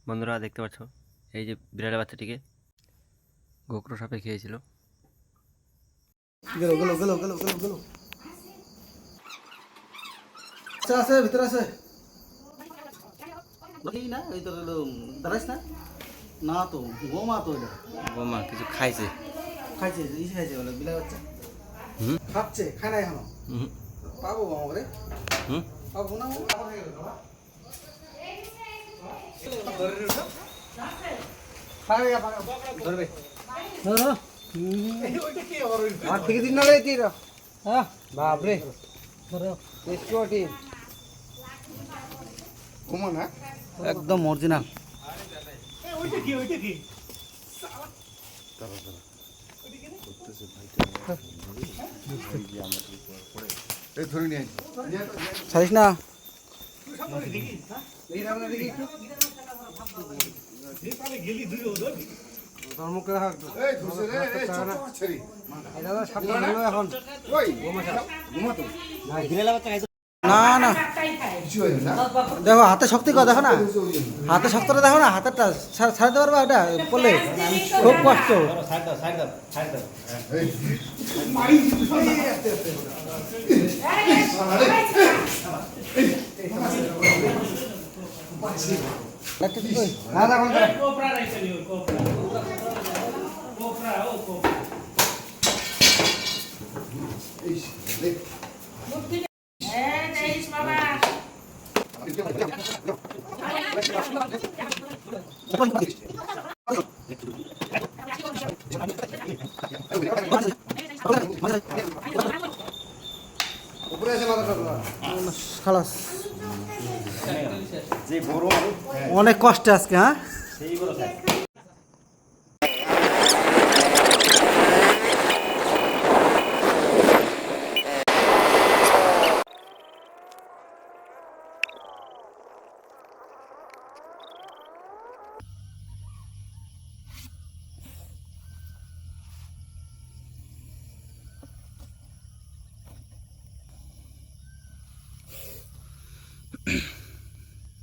বন্ধুরা দেখতে পাচ্ছ এই যে বিড়ালের বাচ্চাটিকে গোখরো সাপে খেয়েছিল। গেলো গেলো গেলো গেলো গেলো গেলো আছে আছে ভিতরে আছে এই না এই তো দাঁড়াইস না না তো গোমা তো এটা বোমা কিছু খাইছে। খাইছে এই খাইছে বলে বিলাই বাচ্চা হুম খাচ্ছে খায় না এখনো হুম পাবো আমাকে হুম পাবো না ধরবে আর থেকে দিন না রে তীর হ্যাঁ বাপরে টেস্টি ঘুমো না একদম অরিজিনাল ছাড়িস না না না দেখো হাতে শক্তি কর দেখো না হাতে শক্তটা দেখো না হাতেরটা ছাড়াতে পারবা এটা বললে খুব কষ্ট খালাস অনেক কষ্টে আজকে হ্যাঁ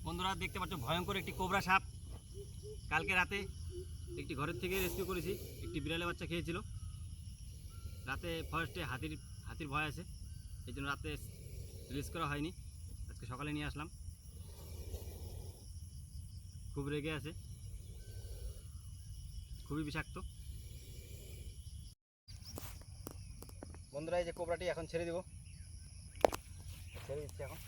বন্ধুরা দেখতে পাচ্ছ ভয়ঙ্কর একটি কোবরা সাপ কালকে রাতে একটি ঘরের থেকে রেস্কিউ করেছি। একটি বিড়ালের বাচ্চা খেয়েছিল। রাতে ফরেস্টে হাতির ভয় আছে, এই জন্য রাতে রিলিজ করা হয়নি। আজকে সকালে নিয়ে আসলাম। খুব রেগে আছে, খুবই বিষাক্ত। বন্ধুরা এই যে কোবরাটি এখন ছেড়ে দিব, ছেড়ে দিচ্ছি এখন।